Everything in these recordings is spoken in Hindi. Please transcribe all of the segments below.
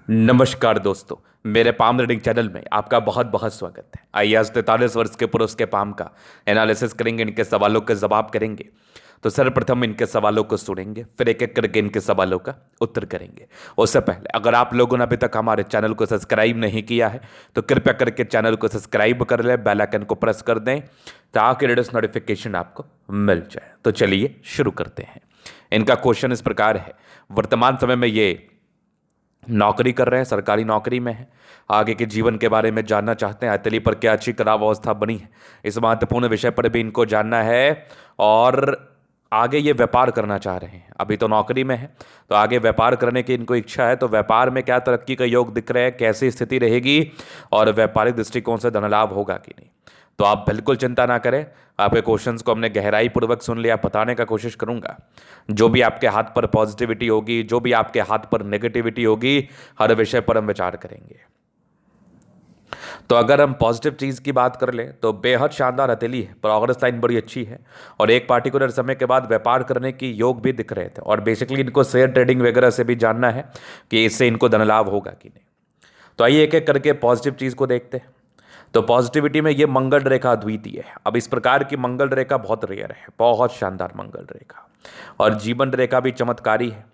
नमस्कार दोस्तों। मेरे पाम रीडिंग चैनल में आपका बहुत बहुत स्वागत है। आइए आज 43 वर्ष के पुरुष के पाम का एनालिसिस करेंगे, इनके सवालों के जवाब करेंगे। तो सर्वप्रथम इनके सवालों को सुनेंगे, फिर एक एक करके इनके सवालों का उत्तर करेंगे। उससे पहले अगर आप लोगों ने अभी तक हमारे चैनल को सब्सक्राइब नहीं किया है तो कृपया करके चैनल को सब्सक्राइब कर लें, बेल आइकन को प्रेस कर दें ताकि लेटेस्ट नोटिफिकेशन आपको मिल जाए। तो चलिए शुरू करते हैं। इनका क्वेश्चन इस प्रकार है। वर्तमान समय में ये नौकरी कर रहे हैं, सरकारी नौकरी में है। आगे के जीवन के बारे में जानना चाहते हैं, अतली पर क्या अच्छी खराब अवस्था बनी है, इस महत्वपूर्ण विषय पर भी इनको जानना है। और आगे ये व्यापार करना चाह रहे हैं, अभी तो नौकरी में है तो आगे व्यापार करने की इनको इच्छा है। तो व्यापार में क्या तरक्की का योग दिख रहे हैं, कैसी स्थिति रहेगी और व्यापारिक दृष्टिकोण से धन लाभ होगा कि नहीं। तो आप बिल्कुल चिंता ना करें, आपके क्वेश्चंस को हमने गहराई पूर्वक सुन लिया, बताने का कोशिश करूंगा। जो भी आपके हाथ पर पॉजिटिविटी होगी, जो भी आपके हाथ पर नेगेटिविटी होगी, हर विषय पर हम विचार करेंगे। तो अगर हम पॉजिटिव चीज़ की बात कर लें तो बेहद शानदार हथेली है, प्रोग्रेस लाइन बड़ी अच्छी है और एक पार्टिकुलर समय के बाद व्यापार करने की योग भी दिख रहे थे। और बेसिकली इनको शेयर ट्रेडिंग वगैरह से भी जानना है कि इससे इनको धन लाभ होगा कि नहीं। तो आइए एक एक करके पॉजिटिव चीज़ को देखते हैं। तो पॉजिटिविटी में ये मंगल रेखा अद्वितीय है। अब इस प्रकार की मंगल रेखा बहुत रेयर है, बहुत शानदार मंगल रेखा। और जीवन रेखा भी चमत्कारी है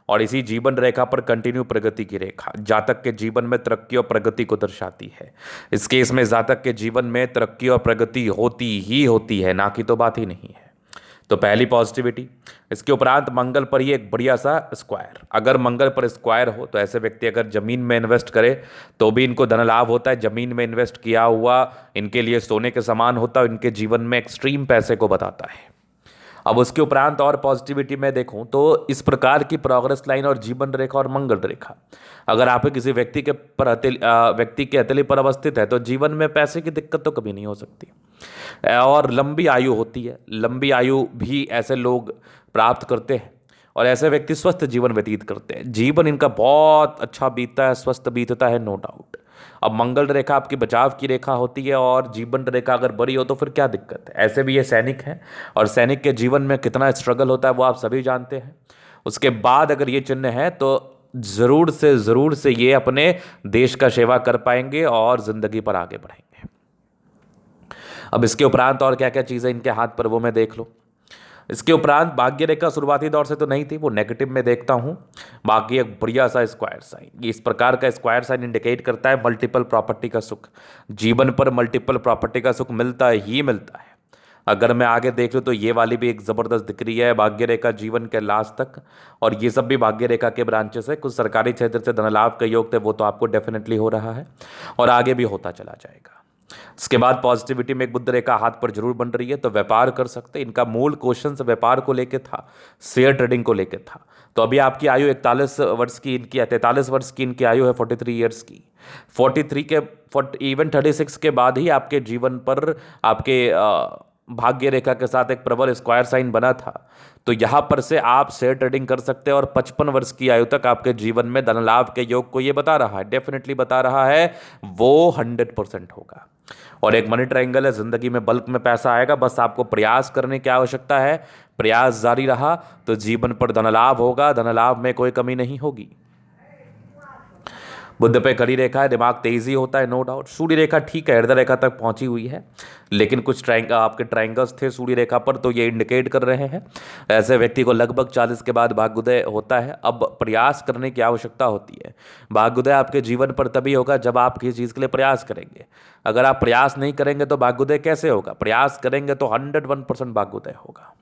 और इसी जीवन रेखा पर कंटिन्यू प्रगति की रेखा जातक के जीवन में तरक्की और प्रगति को दर्शाती है। इस केस में जातक के जीवन में तरक्की और प्रगति होती ही होती है, ना कि तो बात ही नहीं है। तो पहली पॉजिटिविटी। इसके उपरांत मंगल पर ही एक बढ़िया सा स्क्वायर। अगर मंगल पर स्क्वायर हो तो ऐसे व्यक्ति अगर जमीन में इन्वेस्ट करे तो भी इनको धन लाभ होता है। जमीन में इन्वेस्ट किया हुआ इनके लिए सोने के समान होता है, इनके जीवन में एक्सट्रीम पैसे को बताता है। अब उसके उपरांत और पॉजिटिविटी में देखूं तो इस प्रकार की प्रोग्रेस लाइन और जीवन रेखा और मंगल रेखा अगर आप किसी व्यक्ति के हथेली पर अवस्थित है तो जीवन में पैसे की दिक्कत तो कभी नहीं हो सकती और लंबी आयु होती है। लंबी आयु भी ऐसे लोग प्राप्त करते हैं और ऐसे व्यक्ति स्वस्थ जीवन व्यतीत करते हैं। जीवन इनका बहुत अच्छा बीतता है, स्वस्थ बीतता है, नो डाउट। अब मंगल रेखा आपकी बचाव की रेखा होती है और जीवन रेखा अगर बड़ी हो तो फिर क्या दिक्कत है। ऐसे भी ये सैनिक हैं और सैनिक के जीवन में कितना स्ट्रगल होता है वो आप सभी जानते हैं। उसके बाद अगर ये चिन्ह है तो ज़रूर से ये अपने देश का सेवा कर पाएंगे और ज़िंदगी पर आगे बढ़ेंगे। अब इसके उपरांत और क्या क्या चीज़ें इनके हाथ पर वो मैं देख लो। इसके उपरांत भाग्य रेखा शुरुआती दौर से तो नहीं थी, वो नेगेटिव में देखता हूं। बाकी एक बढ़िया सा स्क्वायर साइन, इस प्रकार का स्क्वायर साइन इंडिकेट करता है मल्टीपल प्रॉपर्टी का सुख। जीवन पर मल्टीपल प्रॉपर्टी का सुख मिलता ही मिलता है। अगर मैं आगे देख लूँ तो ये वाली भी एक ज़बरदस्त दिख रही है, भाग्य रेखा जीवन के लास्ट तक। और ये सब भी भाग्य रेखा के ब्रांचेस है। कुछ सरकारी क्षेत्र से धन लाभ का योग थे वो तो आपको डेफिनेटली हो रहा है और आगे भी होता चला जाएगा। इसके बाद पॉजिटिविटी में एक बुध रेखा हाथ पर जरूर बन रही है तो व्यापार कर सकते। इनका मूल क्वेश्चन व्यापार को लेकर था, शेयर ट्रेडिंग को लेकर था। तो अभी आपकी आयु 41 वर्ष की इनकी है, 43 वर्ष की इनकी आयु है, 43 ईयर्स की। 43 के इवन 36 के बाद ही आपके जीवन पर आपके भाग्य रेखा के साथ एक प्रबल स्क्वायर साइन बना था। तो यहां पर से आप शेयर ट्रेडिंग कर सकते हैं और 55 वर्ष की आयु तक आपके जीवन में धन लाभ के योग को ये बता रहा है, डेफिनेटली बता रहा है, वो 100% होगा। और एक मनी ट्रायंगल है, जिंदगी में बल्क में पैसा आएगा, बस आपको प्रयास करने की आवश्यकता है। प्रयास जारी रहा तो जीवन पर धन लाभ होगा, धन लाभ में कोई कमी नहीं होगी। बुध पे खड़ी रेखा है, दिमाग तेजी होता है, नो डाउट। सूर्य रेखा ठीक है, हृदय रेखा तक पहुंची हुई है, लेकिन कुछ आपके ट्रायंगल्स थे सूर्य रेखा पर तो ये इंडिकेट कर रहे हैं ऐसे व्यक्ति को लगभग 40 के बाद भाग्योदय होता है। अब प्रयास करने की आवश्यकता होती है। भाग्योदय आपके जीवन पर तभी होगा जब आप किसी चीज़ के लिए प्रयास करेंगे। अगर आप प्रयास नहीं करेंगे तो भाग्योदय कैसे होगा। प्रयास करेंगे तो 101% भाग्योदय होगा।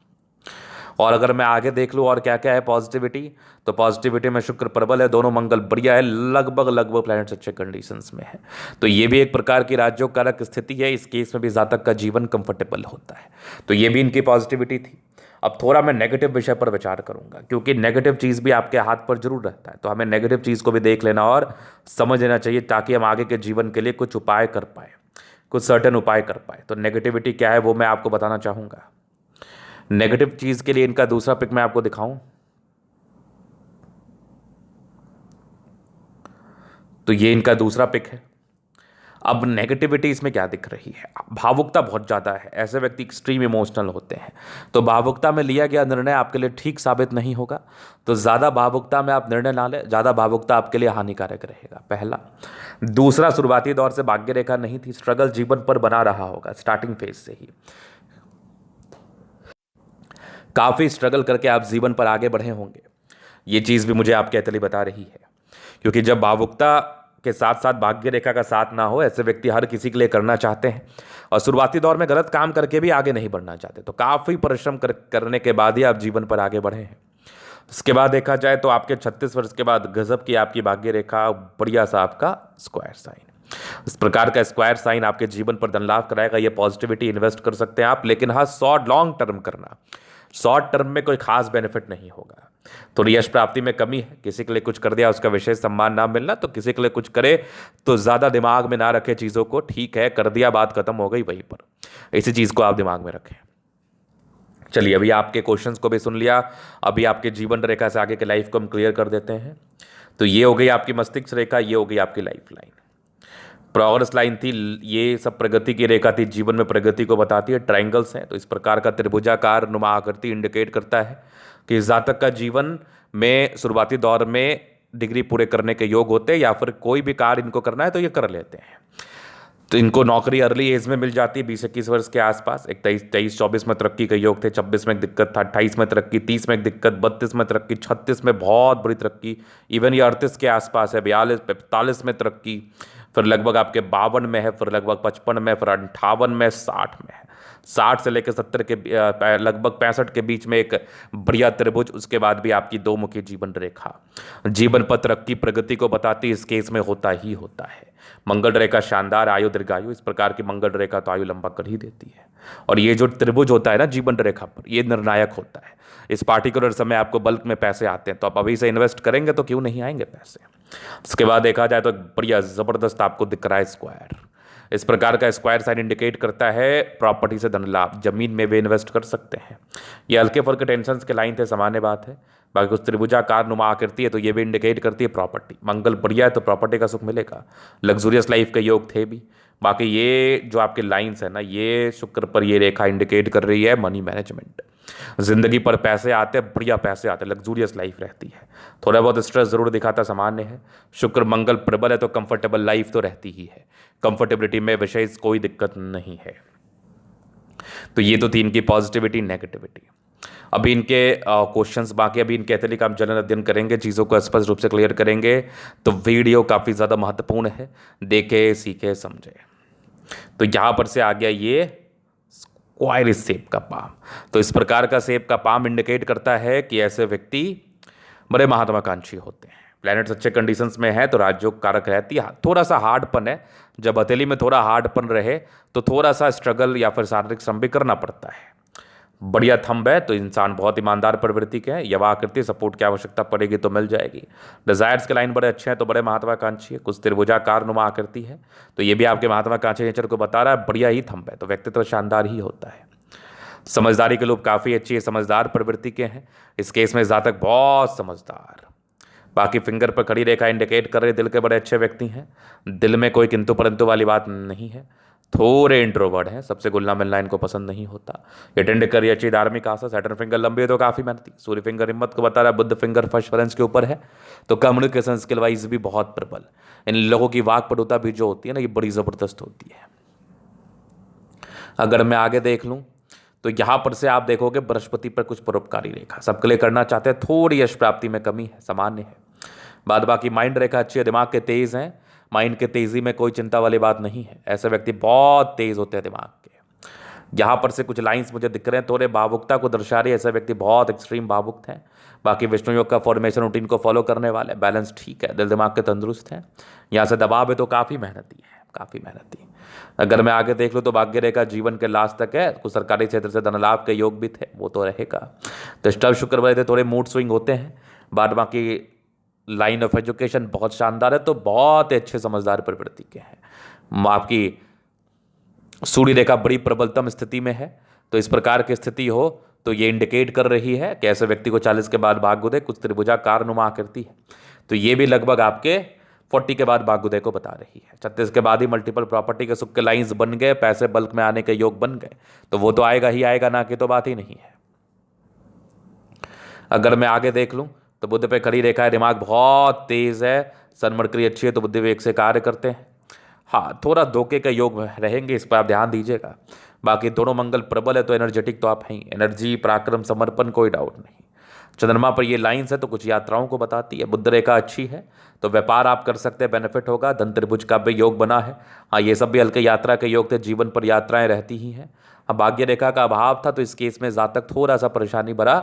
और अगर मैं आगे देख लूँ और क्या क्या है पॉजिटिविटी, तो पॉजिटिविटी में शुक्र प्रबल है, दोनों मंगल बढ़िया है, लगभग प्लैनेट्स अच्छे कंडीशंस में है। तो ये भी एक प्रकार की राजयोग कारक स्थिति है। इस केस में भी जातक का जीवन कंफर्टेबल होता है। तो ये भी इनकी पॉजिटिविटी थी। अब थोड़ा मैं नेगेटिव विषय पर विचार करूंगा क्योंकि नेगेटिव चीज़ भी आपके हाथ पर जरूर रहता है। तो हमें नेगेटिव चीज़ को भी देख लेना और समझ लेना चाहिए ताकि हम आगे के जीवन के लिए कुछ उपाय कर पाए, कुछ सर्टेन उपाय कर पाए। तो नेगेटिविटी क्या है वो मैं आपको बताना चाहूँगा। नेगेटिव चीज के लिए इनका दूसरा पिक मैं आपको दिखाऊं तो ये इनका दूसरा पिक है। अब नेगेटिविटी इसमें क्या दिख रही है? भावुकता बहुत ज़्यादा है, ऐसे व्यक्ति एक्सट्रीम इमोशनल होते हैं, तो भावुकता में लिया गया निर्णय आपके लिए ठीक साबित नहीं होगा। तो ज़्यादा भावुकता में आप निर्णय ना लें, ज़्यादा भावुकता आपके लिए हानिकारक रहेगा, पहला। दूसरा, शुरुआती दौर से भाग्य रेखा नहीं थी, स्ट्रगल जीवन पर बना रहा होगा स्टार्टिंग फेज से ही, काफ़ी स्ट्रगल करके आप जीवन पर आगे बढ़े होंगे, ये चीज़ भी मुझे आपके अतली बता रही है। क्योंकि जब भावुकता के साथ साथ भाग्य रेखा का साथ ना हो, ऐसे व्यक्ति हर किसी के लिए करना चाहते हैं और शुरुआती दौर में गलत काम करके भी आगे नहीं बढ़ना चाहते, तो काफ़ी परिश्रम करने के बाद ही आप जीवन पर आगे बढ़े हैं। इसके बाद देखा जाए तो आपके 36 वर्ष के बाद गजब की आपकी भाग्य रेखा, बढ़िया सा आपका स्क्वायर साइन, इस प्रकार का स्क्वायर साइन आपके जीवन पर धन लाभ कराएगा। ये पॉजिटिविटी इन्वेस्ट कर सकते हैं आप, लेकिन हाँ शॉर्ट लॉन्ग टर्म करना, शॉर्ट टर्म में कोई खास बेनिफिट नहीं होगा। तो यश प्राप्ति में कमी है, किसी के लिए कुछ कर दिया उसका विशेष सम्मान ना मिलना, तो किसी के लिए कुछ करे तो ज़्यादा दिमाग में ना रखे चीज़ों को, ठीक है कर दिया बात खत्म हो गई वहीं पर, इसी चीज़ को आप दिमाग में रखें। चलिए अभी आपके क्वेश्चंस को भी सुन लिया, अभी आपके जीवन रेखा से आगे के लाइफ को हम क्लियर कर देते हैं। तो ये हो गई आपकी मस्तिष्क रेखा, ये हो गई आपकी लाइफ लाइन, प्रोग्रेस लाइन थी, ये सब प्रगति की रेखा थी, जीवन में प्रगति को बताती है। ट्रायंगल्स हैं तो इस प्रकार का त्रिभुजाकार नुमा आकृति इंडिकेट करता है कि जातक का जीवन में शुरुआती दौर में डिग्री पूरे करने के योग होते हैं, या फिर कोई भी कार्य इनको करना है तो ये कर लेते हैं। तो इनको नौकरी अर्ली एज में मिल जाती है, 20-21 वर्ष के आसपास। एक 23-24 में तरक्की के योग थे, 26 में एक दिक्कत था, 28 में तरक्की, 30 में एक दिक्कत, 32 में तरक्की, 36 में बहुत बड़ी तरक्की, इवन ये 38 के आसपास है, 42-45 में तरक्की, फिर लगभग आपके 52 में है, फिर लगभग 55 में, फिर 58 में, 60 में है, 60 से लेकर 70 के लगभग 65 के बीच में एक बढ़िया त्रिभुज। उसके बाद भी आपकी दो मुखी जीवन रेखा जीवन पर तरक्की प्रगति को बताती है, इस केस में होता ही होता है। मंगल रेखा शानदार, आयु दीर्घायु, इस प्रकार की मंगल रेखा तो आयु लंबा कर ही देती है। और ये जो त्रिभुज होता है ना जीवन रेखा पर, ये निर्णायक होता है। इस पार्टिकुलर समय आपको बल्क में पैसे आते हैं, तो आप अभी से इन्वेस्ट करेंगे तो क्यों नहीं आएंगे पैसे। इसके बाद देखा जाए तो बढ़िया ज़बरदस्त आपको दिख रहा है स्क्वायर, इस प्रकार का स्क्वायर साइन इंडिकेट करता है प्रॉपर्टी से धन लाभ, जमीन में भी इन्वेस्ट कर सकते हैं। ये हल्के फुल्के टेंशन के लाइन थे, सामान्य बात है। बाकी कुछ त्रिभुजाकार नुमा आकृति है तो ये भी इंडिकेट करती है प्रॉपर्टी, मंगल बढ़िया है तो प्रॉपर्टी का सुख मिलेगा, लग्जूरियस लाइफ के योग थे भी। बाकी ये जो आपके लाइन्स है ना, ये शुक्र पर ये रेखा इंडिकेट कर रही है मनी मैनेजमेंट, जिंदगी पर पैसे आते हैं, बढ़िया पैसे आते हैं, लग्जूरियस लाइफ रहती है। थोड़ा बहुत स्ट्रेस जरूर दिखाता, सामान्य है। शुक्र मंगल प्रबल है तो कंफर्टेबल लाइफ तो रहती ही है, कंफर्टेबिलिटी में विशेष कोई दिक्कत नहीं है। तो ये तो थी इनकी पॉजिटिविटी नेगेटिविटी। अभी इनके क्वेश्चंस बाकी, अभी इनके एथेलिक हम जनरल अध्ययन करेंगे, चीज़ों को स्पष्ट रूप से क्लियर करेंगे। तो वीडियो काफ़ी ज़्यादा महत्वपूर्ण है, देखे सीखे समझे। तो यहाँ पर से आ गया ये स्क्वायर शेप का पाम। तो इस प्रकार का शेप का पाम इंडिकेट करता है कि ऐसे व्यक्ति बड़े महत्वाकांक्षी होते हैं। प्लैनेट्स अच्छे कंडीशंस में है तो राजयोग कारक रहती है। थोड़ा सा हार्डपन है, जब हथेली में थोड़ा हार्डपन रहे तो थोड़ा सा स्ट्रगल या फिर शारीरिक श्रम भी करना पड़ता है। बढ़िया थंब है तो इंसान बहुत ईमानदार प्रवृत्ति के हैं। यवा आकृति, सपोर्ट की आवश्यकता पड़ेगी तो मिल जाएगी। डिजायर्स के लाइन बड़े अच्छे हैं तो बड़े महत्वाकांक्षी है। कुछ त्रिभुजाकार नुमा आकृति है तो ये भी आपके महत्वाकांक्षी नेचर को बता रहा है। बढ़िया ही थंब है तो व्यक्तित्व शानदार ही होता है। समझदारी के लोग काफ़ी अच्छी है, समझदार प्रवृत्ति के हैं। इस केस में जातक बहुत समझदार। बाकी फिंगर पर खड़ी रेखा इंडिकेट कर रहे दिल के बड़े अच्छे व्यक्ति हैं। दिल में कोई किंतु परंतु वाली बात नहीं है। थोड़े इंट्रोवर्ट हैं, सबसे घुलना मिलना इनको पसंद नहीं होता। अटेंड करिए अच्छी धार्मिक आशा। सैटर्न फिंगर लंबी है तो काफ़ी मेहनती। सूर्य फिंगर हिम्मत को बता रहा है। बुद्ध फिंगर फर्स्ट फ्रेंड्स के ऊपर है तो कम्युनिकेशन स्किल वाइज भी बहुत प्रबल। इन लोगों की वाक पटुता भी जो होती है ना, ये बड़ी ज़बरदस्त होती है। अगर मैं आगे देख लूँ तो यहाँ पर से आप देखोगे बृहस्पति पर कुछ परोपकारी रेखा सबके लिए करना चाहते हैं। थोड़ी यश प्राप्ति में कमी है, सामान्य है। बाद बाकी माइंड रेखा अच्छी है, दिमाग के तेज हैं। माइंड के तेजी में कोई चिंता वाली बात नहीं है। ऐसे व्यक्ति बहुत तेज होते हैं दिमाग के। यहाँ पर से कुछ लाइंस मुझे दिख रहे हैं, थोड़े भावुकता को दर्शा रही है। ऐसे व्यक्ति बहुत एक्सट्रीम भावुक हैं। बाकी विष्णु योग का फॉर्मेशन रूटीन को फॉलो करने वाले, बैलेंस ठीक है, दिल दिमाग के तंदुरुस्त हैं। यहाँ से दबाव है तो काफ़ी मेहनती है, काफ़ी मेहनती। अगर मैं आगे देख लूँ तो भाग्य रेखा जीवन के लास्ट तक है। कुछ सरकारी क्षेत्र से धन लाभ के योग भी थे, वो तो रहेगा। तो स्टव शुक्र वाले थे, थोड़े मूड स्विंग होते हैं। बाद बाकी लाइन ऑफ एजुकेशन बहुत शानदार है तो बहुत अच्छे समझदार प्रवृत्ति के हैं। आपकी सूर्य रेखा बड़ी प्रबलतम स्थिति में है तो इस प्रकार की स्थिति हो तो ये इंडिकेट कर रही है कि ऐसे व्यक्ति को 40 के बाद भाग्य उदय। कुछ त्रिभुजाकार नुमा आकृति है तो ये भी लगभग आपके 40 के बाद भाग्योदय को बता रही है। 36 के बाद ही मल्टीपल प्रॉपर्टी के सुख के लाइंस बन गए, पैसे बल्क में आने के योग बन गए, तो वो तो आएगा ही आएगा, ना कि तो बात ही नहीं है। अगर मैं आगे देख लूं तो बुध पे खड़ी रेखा है, दिमाग बहुत तेज है, सन मरकरी अच्छी है तो बुद्धि विवेक से कार्य करते हैं। हाँ, थोड़ा धोखे के योग रहेंगे, इस पर आप ध्यान दीजिएगा। बाकी दोनों मंगल प्रबल है तो एनर्जेटिक तो आप हैं ही, एनर्जी, पराक्रम, समर्पण, कोई डाउट नहीं। चंद्रमा पर ये लाइंस है तो कुछ यात्राओं को बताती है। बुध रेखा अच्छी है तो व्यापार आप कर सकते हैं, बेनिफिट होगा। धन त्रिभुज का भी योग बना है। हाँ, ये सब भी हल्के यात्रा के योग थे, जीवन पर यात्राएं रहती ही हैं। हाँ, भाग्य रेखा का अभाव था तो इस केस में जातक थोड़ा सा परेशानी भरा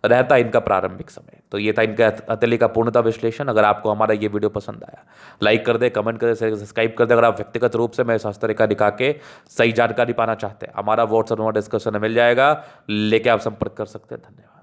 रहता है इनका प्रारंभिक समय। तो ये था इनका हथेली का पूर्णता विश्लेषण। अगर आपको हमारा ये वीडियो पसंद आया, लाइक कर दे, कमेंट कर दे, सब्सक्राइब कर दे। अगर आप व्यक्तिगत रूप से मैं शास्त्र रेखा दिखा के सही जानकारी पाना चाहते हैं, हमारा व्हाट्सएप नंबर डिस्क्रिप्शन में मिल जाएगा, लेके आप संपर्क कर सकते हैं। धन्यवाद।